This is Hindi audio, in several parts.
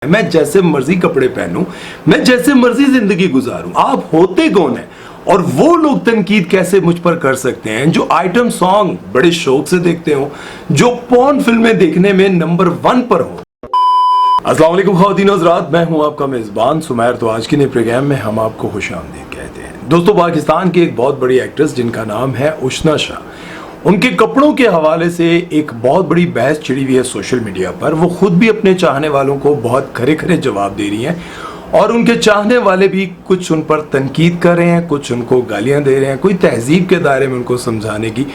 मैं जैसे मर्जी कपड़े पहनूं, मैं जैसे मर्जी जिंदगी गुजारूं। आप होते कौन है और वो लोग तनकीद कैसे मुझ पर कर सकते हैं जो आइटम सॉन्ग बड़े शौक से देखते हो, जो पॉर्न फिल्में देखने में नंबर 1 पर हो। अस्सलाम वालेकुम ख़वातीन व हज़रात, मैं हूं आपका मेज़बान सुमैर। तो आज के नए प्रोग्राम में हम आपको खुशामदीद कहते हैं। दोस्तों, पाकिस्तान की एक बहुत बड़ी एक्ट्रेस जिनका नाम है उशना शाह, उनके कपड़ों के हवाले से एक बहुत बड़ी बहस छिड़ी हुई है सोशल मीडिया पर। वो खुद भी अपने चाहने वालों को बहुत खरे खरे जवाब दे रही हैं और उनके चाहने वाले भी कुछ उन पर तनकीद कर रहे हैं, कुछ उनको गालियां दे रहे हैं, कोई तहजीब के दायरे में उनको समझाने की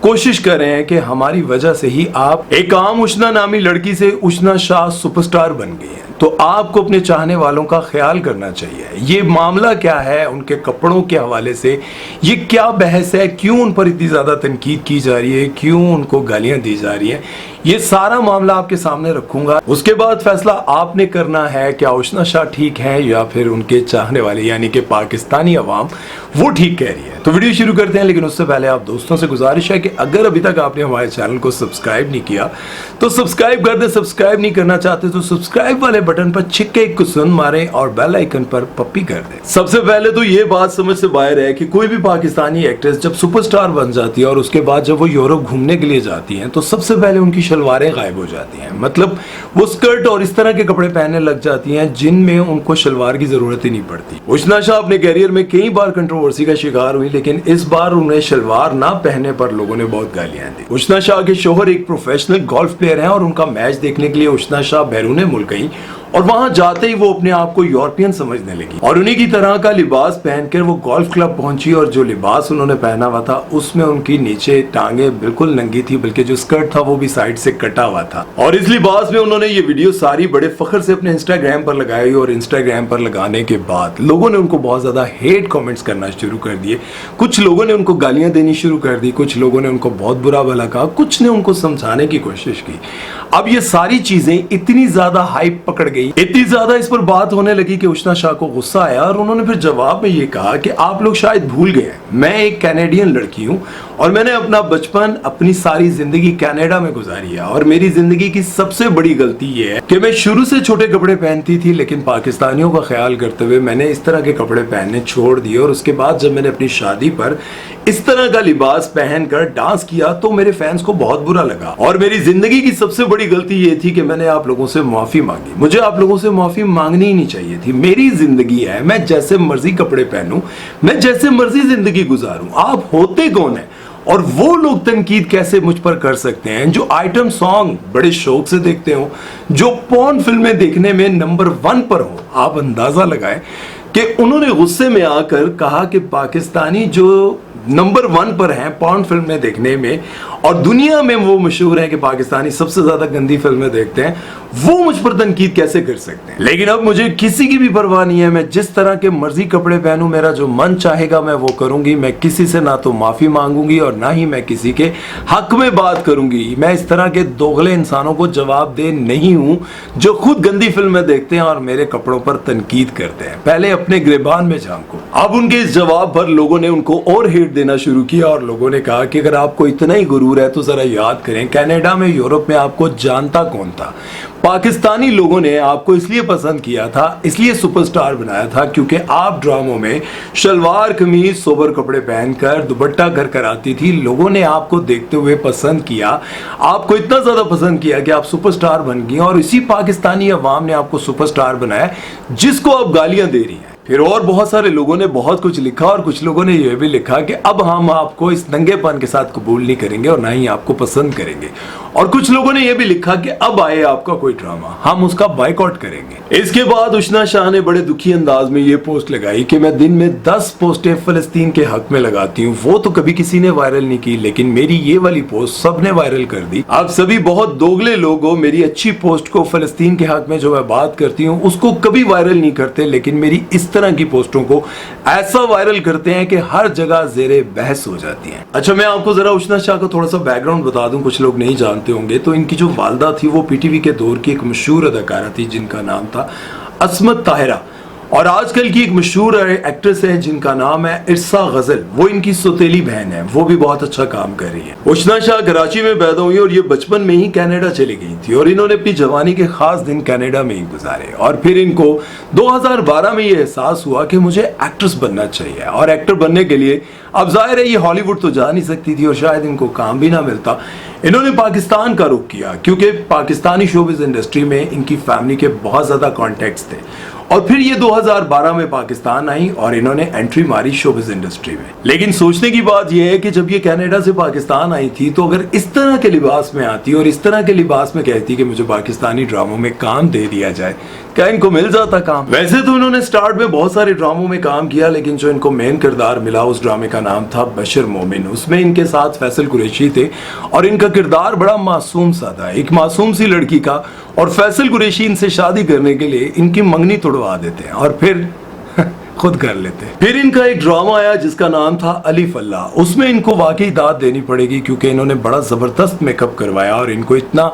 कोशिश कर रहे हैं कि हमारी वजह से ही आप एक आम उशना नामी लड़की से उशना शाह सुपरस्टार बन गई हैं। तो आपको अपने चाहने वालों का ख्याल करना चाहिए। ये मामला क्या है उनके कपड़ों के हवाले से, ये क्या बहस है, क्यों उन पर इतनी ज़्यादा तनकीद की जा रही है, क्यों उनको गालियां दी जा रही हैं, ये सारा मामला आपके सामने रखूंगा। उसके बाद फैसला आपने करना है क्या उशना शाह ठीक है या फिर उनके चाहने वाले यानी कि पाकिस्तानी अवाम वो ठीक कह रही है। तो वीडियो शुरू करते हैं, लेकिन उससे पहले आप दोस्तों से गुजारिश है कि अगर अभी तक आपने हमारे चैनल को सब्सक्राइब नहीं किया तो सब्सक्राइब कर दे। सब्सक्राइब नहीं करना चाहते तो सब्सक्राइब वाले बटन पर छिक्के एक कुसन मारें और बेल आइकन पर पप्पी कर दें। सबसे पहले तो ये बात समझ से बाहर है कि कोई भी पाकिस्तानी एक्ट्रेस जब सुपरस्टार बन जाती है और उसके बाद जब वो यूरोप घूमने के लिए जाती हैं तो सबसे पहले उनकी शलवारें गायब हो जाती हैं। मतलब वो स्कर्ट और इस तरह के कपड़े पहनने लग जाती हैं जिनमें उनको शलवार की जरूरत ही नहीं पड़ती। उशना शाह अपने कैरियर में कई बार कंट्रोवर्सी का शिकार हुई, लेकिन इस बार उन्हें शलवार ना पहनने पर लोगों ने बहुत गालियां दी। उशना शाह के शौहर एक प्रोफेशनल गोल्फ प्लेयर हैं और उनका मैच देखने के लिए उशना शाह बैरून मुल्क गई और वहां जाते ही वो अपने आप को यूरोपियन समझने लगी और उन्हीं की तरह का लिबास पहनकर वो गोल्फ क्लब पहुंची और जो लिबास उन्होंने पहना हुआ था उसमें उनकी नीचे टांगे बिल्कुल नंगी थी, बल्कि जो स्कर्ट था वो भी साइड से कटा हुआ था। और इस लिबास में उन्होंने ये वीडियो सारी बड़े फख्र से अपने इंस्टाग्राम पर लगाई और इंस्टाग्राम पर लगाने के बाद लोगों ने उनको बहुत ज्यादा हेट कॉमेंट्स करना शुरू कर दिए। कुछ लोगों ने उनको गालियां देनी शुरू कर दी, कुछ लोगों ने उनको बहुत बुरा भला कहा, कुछ ने उनको समझाने की कोशिश की। अब ये सारी चीजें इतनी ज्यादा हाइप पकड़ गई, इतनी ज्यादा इस पर बात होने लगी कि उशना शाह को गुस्सा आया और उन्होंने फिर जवाब में ये कहा कि आप लोग शायद भूल गए, मैं एक कैनेडियन लड़की हूं और मैंने अपना बचपन अपनी सारी जिंदगी कनाडा में गुजारी है और मेरी जिंदगी की सबसे बड़ी गलती ये है कि मैं शुरू से छोटे कपड़े पहनती थी, लेकिन पाकिस्तानियों का ख्याल करते हुए मैंने इस तरह के कपड़े पहनने छोड़ दिए और उसके बाद जब मैंने अपनी शादी पर इस तरह का लिबास पहनकर डांस किया तो मेरे फैंस को बहुत बुरा लगा और मेरी जिंदगी की सबसे बड़ी गलती ये थी कि मैंने आप लोगों से माफी मांगी। मुझे आप लोगों से माफी मांगनी ही नहीं चाहिए थी। मेरी जिंदगी है, मैं जैसे मर्जी कपड़े पहनूं, मैं जैसे मर्जी जिंदगी गुजारूं। आप होते कौन है और वो लोग तनकीद कैसे मुझ पर कर सकते हैं जो आइटम सॉन्ग बड़े शौक से देखते हो, जो पॉर्न फिल्में देखने में नंबर 1 पर हो। आप अंदाजा लगाएं कि उन्होंने गुस्से में आकर कहा कि पाकिस्तानी जो नंबर 1 पर हैं पॉर्न फिल्में देखने में और दुनिया में वो मशहूर है कि पाकिस्तानी सबसे ज्यादा गंदी फिल्में देखते हैं, वो मुझ पर तनकीद कैसे कर सकते हैं। लेकिन अब मुझे किसी की भी परवाह नहीं है, मैं जिस तरह के मर्जी कपड़े पहनूं, मेरा जो मन चाहेगा मैं वो करूंगी। मैं किसी से ना तो माफी मांगूंगी और ना ही मैं किसी के हक में बात करूंगी। मैं इस तरह के दोगले इंसानों को जवाब दे नहीं हूं जो खुद गंदी फिल्में देखते हैं और मेरे कपड़ों पर तनकीद करते हैं। पहले अपने गिरबान में झांको। अब उनके इस जवाब पर लोगों ने उनको और हेट देना शुरू किया और लोगों ने कहा कि अगर आपको इतना ही गुरूर है तो जरा याद करें कनाडा में, यूरोप में आपको जानता कौन था। पाकिस्तानी लोगों ने आपको इसलिए पसंद किया था, इसलिए सुपरस्टार बनाया था क्योंकि आप ड्रामों में शलवार कमीज सोबर कपड़े पहनकर दुपट्टा कर कर आती थी। लोगों ने आपको देखते हुए पसंद किया, आपको इतना ज्यादा पसंद किया कि आप सुपरस्टार बन गई और इसी पाकिस्तानी अवाम ने आपको सुपरस्टार बनाया जिसको आप गालियां दे रही हैं। फिर और बहुत सारे लोगों ने बहुत कुछ लिखा और कुछ लोगों ने यह भी लिखा कि अब हम आपको इस नंगेपन के साथ कबूल नहीं करेंगे और ना ही आपको पसंद करेंगे। और कुछ लोगों ने यह भी लिखा कि अब आए आपका कोई ड्रामा, हम उसका बायकॉट करेंगे। इसके बाद उशना शाह ने बड़े दुखी अंदाज में यह पोस्ट लगाई कि मैं दिन में 10 पोस्टें फलस्तीन के हक में लगाती हूँ, वो तो कभी किसी ने वायरल नहीं की, लेकिन मेरी ये वाली पोस्ट सबने वायरल कर दी। आप सभी बहुत दोगले लोग हो, मेरी अच्छी पोस्ट को फलस्तीन के हक में जो मैं बात करती हूँ उसको कभी वायरल नहीं करते, लेकिन मेरी इस तरह की पोस्टों को ऐसा वायरल करते हैं कि हर जगह जेरे बहस हो जाती है। अच्छा, मैं आपको जरा उशना शाह का थोड़ा सा बैकग्राउंड बता दूं, कुछ लोग नहीं जानते होंगे। तो इनकी जो वालदा थी वो पीटीवी के दौर की एक मशहूर अदाकारा थी जिनका नाम था असमत ताहिरा और आजकल की एक मशहूर एक्ट्रेस है जिनका नाम है इरसा गजल, वो इनकी सौतेली बहन है, वो भी बहुत अच्छा काम कर रही है। उशना शाह कराची में पैदा हुई और ये बचपन में ही कनाडा चली गई थी और इन्होंने अपनी जवानी के खास दिन कनाडा में ही गुजारे और फिर इनको 2012 में ये एहसास हुआ कि मुझे एक्ट्रेस बनना चाहिए। और एक्टर बनने के लिए अब जाहिर है ये हॉलीवुड तो जा नहीं सकती थी और शायद इनको काम भी ना मिलता। इन्होंने पाकिस्तान का रुख किया क्योंकि पाकिस्तानी शोबिज़ इंडस्ट्री में इनकी फैमिली के बहुत ज़्यादा कॉन्टेक्ट्स थे। और फिर ये 2012 में पाकिस्तान आई और इन्होंने एंट्री मारी शोबिज़ इंडस्ट्री में। लेकिन सोचने की बात यह है कि जब ये कनाडा से पाकिस्तान आई थी तो अगर इस तरह के लिबास में आती और इस तरह के लिबास में कहती कि मुझे पाकिस्तानी ड्रामों में काम दे दिया जाए, क्या इनको मिल जाता काम? वैसे तो इन्होंने स्टार्ट में बहुत सारे ड्रामों में काम किया, लेकिन जो इनको मेन किरदार मिला उस ड्रामे का नाम था बशर मोमिन। उसमें इनके साथ फैसल कुरैशी थे और इनका किरदार बड़ा मासूम सा था, एक मासूम सी लड़की का। और फैसल कुरैशी इनसे शादी करने के लिए इनकी मंगनी तोड़वा देते हैं और फिर खुद कर लेते हैं। फिर इनका एक ड्रामा आया जिसका नाम था अली फल्ला। उसमें इनको वाकई दाद देनी पड़ेगी क्योंकि इन्होंने बड़ा जबरदस्त मेकअप करवाया और इनको इतना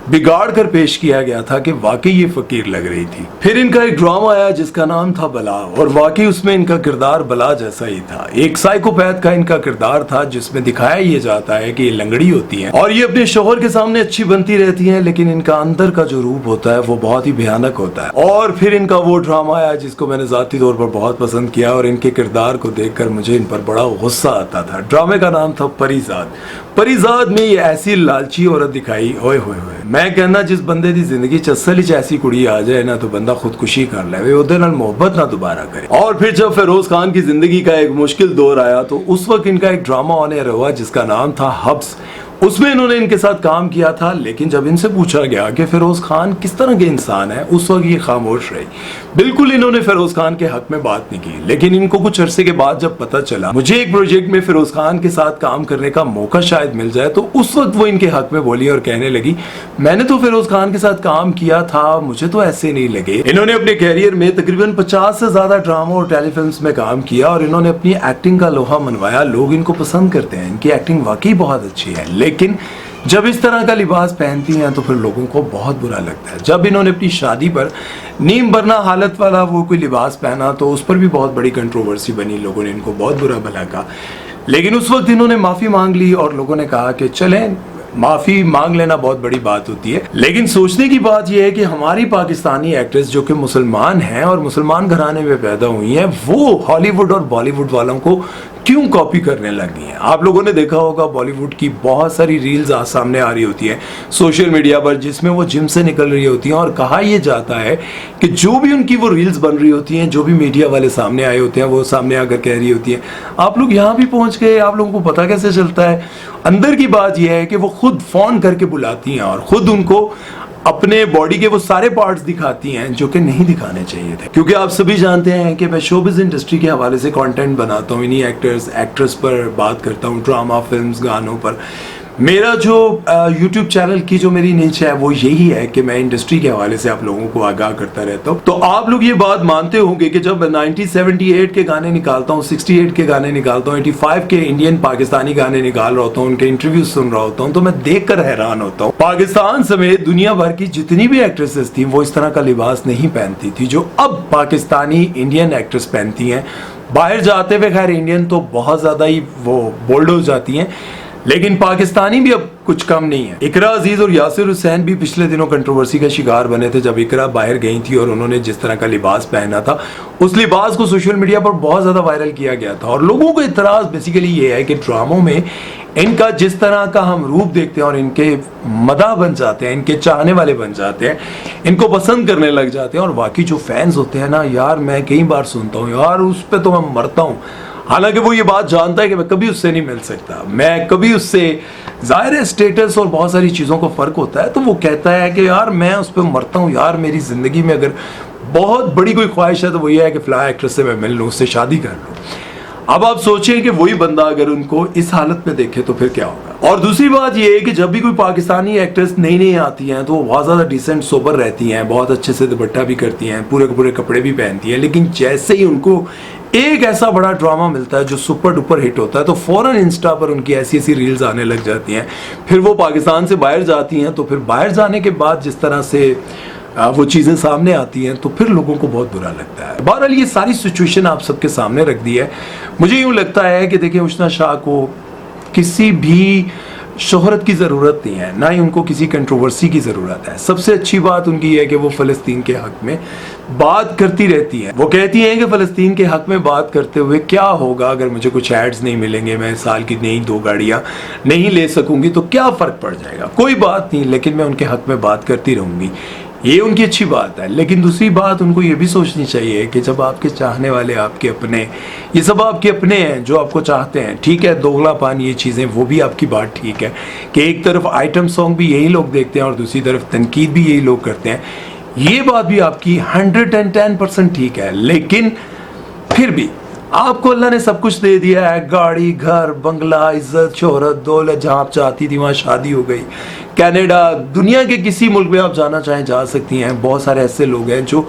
बिगाड़ कर पेश किया गया था कि वाकई ये फकीर लग रही थी। फिर इनका एक ड्रामा आया जिसका नाम था बला और वाकई उसमें इनका किरदार बला जैसा ही था। एक साइकोपैथ का इनका किरदार था जिसमें दिखाया ये जाता है कि ये लंगड़ी होती है और ये अपने शोहर के सामने अच्छी बनती रहती है, लेकिन इनका अंदर का जो रूप होता है वो बहुत ही भयानक होता है। और फिर इनका वो ड्रामा आया जिसको मैंने जाती तौर पर बहुत पसंद किया और इनके किरदार को देखकर मुझे इन पर बड़ा गुस्सा आता था। ड्रामे का नाम था परीजाद। परीजाद में ये ऐसी लालची औरत दिखाई, ओए होए होए, मैं कहना जिस बंदे दी जिंदगी च असल च ऐसी कुड़ी आ जाए ना तो बंदा खुदकुशी कर ले, ओदे नाल मोहब्बत ना दोबारा करे। और फिर जब फिरोज खान की जिंदगी का एक मुश्किल दौर आया तो उस वक्त इनका एक ड्रामा होने हुआ जिसका नाम था हब्स। उसमें इन्होंने इनके साथ काम किया था, लेकिन जब इनसे पूछा गया कि फिरोज खान किस तरह के इंसान है, उस वक्त ये खामोश रही। बिल्कुल इन्होंने फिरोज खान के हक में बात नहीं की। लेकिन इनको कुछ अरसे के बाद जब पता चला मुझे एक प्रोजेक्ट में फिरोज खान के साथ काम करने का मौका शायद मिल जाए, तो उस वक्त वो इनके हक में बोली और कहने लगी मैंने तो फिरोज खान के साथ काम किया था, मुझे तो ऐसे नहीं लगे। इन्होंने अपने कैरियर में तकरीबन 50 से ज्यादा ड्रामा और टेलीफिल्म्स में काम किया और इन्होंने अपनी एक्टिंग का लोहा मनवाया। लोग इनको पसंद करते हैं, इनकी एक्टिंग वाकई बहुत अच्छी है। लेकिन जब इस तरह का लिबास पहनती हैं तो फिर लोगों को बहुत बुरा लगता है। जब इन्होंने अपनी शादी पर नीम बरना हालत वाला वो कोई लिबास पहना तो उस पर भी बहुत बड़ी कंट्रोवर्सी बनी, लोगों ने इनको बहुत बुरा भला कहा। लेकिन उस वक्त इन्होंने माफ़ी मांग ली और लोगों ने कहा कि चलें, माफ़ी मांग लेना बहुत बड़ी बात होती है। लेकिन सोचने की बात यह है कि हमारी पाकिस्तानी एक्ट्रेस जो कि मुसलमान हैं और मुसलमान घराने में पैदा हुई हैं, वो हॉलीवुड और बॉलीवुड वालों को क्यों कॉपी करने लगी हैं? आप लोगों ने देखा होगा बॉलीवुड की बहुत सारी रील्स सामने आ रही होती हैं सोशल मीडिया पर जिसमें वो जिम से निकल रही होती हैं और कहा यह जाता है कि जो भी उनकी वो रील्स बन रही होती हैं, जो भी मीडिया वाले सामने आए होते हैं, वो सामने आकर कह रही होती हैं आप लोग यहाँ भी पहुँच गए, आप लोगों को पता कैसे चलता है? अंदर की बात यह है कि वो खुद फोन करके बुलाती हैं और खुद उनको अपने बॉडी के वो सारे पार्ट्स दिखाती हैं जो कि नहीं दिखाने चाहिए थे। क्योंकि आप सभी जानते हैं कि मैं शोबिज़ इंडस्ट्री के हवाले से कंटेंट बनाता हूँ, इन्हीं एक्टर्स एक्ट्रेस पर बात करता हूँ, ड्रामा फिल्म्स गानों पर। मेरा जो YouTube चैनल की जो मेरी नीच है वो यही है कि मैं इंडस्ट्री के हवाले से आप लोगों को आगाह करता रहता हूँ। तो आप लोग ये बात मानते होंगे कि जब मैं 1978 के गाने निकालता हूँ, 68 के गाने निकालता हूँ, 85 के इंडियन पाकिस्तानी गाने निकाल रहा होता हूँ, उनके इंटरव्यू सुन रहा होता हूँ, तो मैं देखकर हैरान होता हूँ। पाकिस्तान समेत दुनिया भर की जितनी भी एक्ट्रेसेस थी वो इस तरह का लिबास नहीं पहनती थी जो अब पाकिस्तानी इंडियन एक्ट्रेस पहनती हैं। बाहर जाते हुए खैर इंडियन तो बहुत ज़्यादा ही वो बोल्ड हो जाती हैं, लेकिन पाकिस्तानी भी अब कुछ कम नहीं है। इकरा अजीज और यासिर हुसैन भी पिछले दिनों कंट्रोवर्सी का शिकार बने थे जब इकरा बाहर गई थी और उन्होंने जिस तरह का लिबास पहना था, उस लिबास को सोशल मीडिया पर बहुत ज़्यादा वायरल किया गया था। और लोगों को इतराज़ बेसिकली ये है कि ड्रामों में इनका जिस तरह का हम रूप देखते हैं और इनके मदा बन जाते हैं, इनके चाहने वाले बन जाते हैं, इनको पसंद करने लग जाते हैं। और बाकी जो फैंस होते हैं ना यार, मैं कई बार सुनता हूँ यार उस पर तो मैं मरता हूँ, हालांकि वो ये बात जानता है कि मैं कभी उससे नहीं मिल सकता, मैं कभी उससे, जाहिर है स्टेटस और बहुत सारी चीज़ों को फ़र्क होता है, तो वो कहता है कि यार मैं उस पर मरता हूँ यार, मेरी ज़िंदगी में अगर बहुत बड़ी कोई ख्वाहिश है तो वो ये है कि फ़लाँ एक्ट्रेस से मैं मिल लूँ, उससे शादी कर लूँ। अब आप सोचें कि वही बंदा अगर उनको इस हालत में देखे तो फिर क्या होगा। और दूसरी बात ये है कि जब भी कोई पाकिस्तानी एक्ट्रेस नई नई आती हैं तो वो बहुत ज़्यादा डिसेंट सोबर रहती हैं, बहुत अच्छे से दुपट्टा भी करती हैं, पूरे के पूरे कपड़े भी पहनती हैं, लेकिन जैसे ही उनको एक ऐसा बड़ा ड्रामा मिलता है जो सुपर डुपर हिट होता है तो फौरन इंस्टा पर उनकी ऐसी ऐसी रील्स आने लग जाती हैं। फिर वो पाकिस्तान से बाहर जाती हैं तो फिर बाहर जाने के बाद जिस तरह से वो चीज़ें सामने आती हैं तो फिर लोगों को बहुत बुरा लगता है। बहरहाल ये सारी सिचुएशन आप सबके सामने रख दी है। मुझे यूँ लगता है कि देखिए उषना शाह को किसी भी शोहरत की ज़रूरत नहीं है, ना ही उनको किसी कंट्रोवर्सी की ज़रूरत है। सबसे अच्छी बात उनकी है कि वो फ़लस्तीन के हक़ में बात करती रहती हैं। वो कहती हैं कि फ़लस्तीन के हक़ में बात करते हुए क्या होगा अगर मुझे कुछ एड्स नहीं मिलेंगे, मैं साल की नई 2 गाड़ियाँ नहीं ले सकूँगी तो क्या फ़र्क पड़ जाएगा, कोई बात नहीं, लेकिन मैं उनके हक़ में बात करती रहूँगी। ये उनकी अच्छी बात है। लेकिन दूसरी बात उनको ये भी सोचनी चाहिए कि जब आपके चाहने वाले आपके अपने, ये सब आपके अपने हैं जो आपको चाहते हैं, ठीक है, दोगलापन ये चीज़ें, वो भी आपकी बात ठीक है कि एक तरफ आइटम सॉन्ग भी यही लोग देखते हैं और दूसरी तरफ तनकीद भी यही लोग करते हैं, ये बात भी आपकी 110% ठीक है। लेकिन फिर भी आपको अल्लाह ने सब कुछ दे दिया है, गाड़ी, घर, बंगला, इज्जत, शोहरत, दौलत, जहाँ आप चाहती थी वहाँ शादी हो गई, कनाडा, दुनिया के किसी मुल्क में आप जाना चाहें जा सकती हैं। बहुत सारे ऐसे लोग हैं जो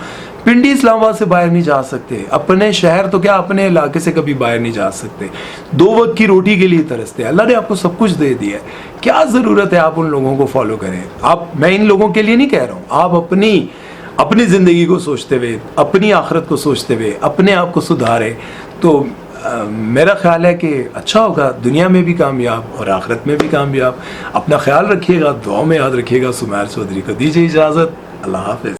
पिंडी इस्लामाबाद से बाहर नहीं जा सकते, अपने शहर तो क्या अपने इलाके से कभी बाहर नहीं जा सकते, 2 वक्त की रोटी के लिए तरसते हैं। अल्लाह ने आपको सब कुछ दे दिया है, क्या ज़रूरत है आप उन लोगों को फॉलो करें। आप, मैं इन लोगों के लिए नहीं कह रहा हूँ, आप अपनी ज़िंदगी को सोचते हुए, अपनी आखिरत को सोचते हुए अपने आप को सुधारें तो मेरा ख्याल है कि अच्छा होगा, दुनिया में भी कामयाब और आखिरत में भी कामयाब। अपना ख्याल रखिएगा, दुआ में याद रखिएगा। सुमैर चौधरी को दीजिए इजाज़त, अल्लाह हाफ़िज़।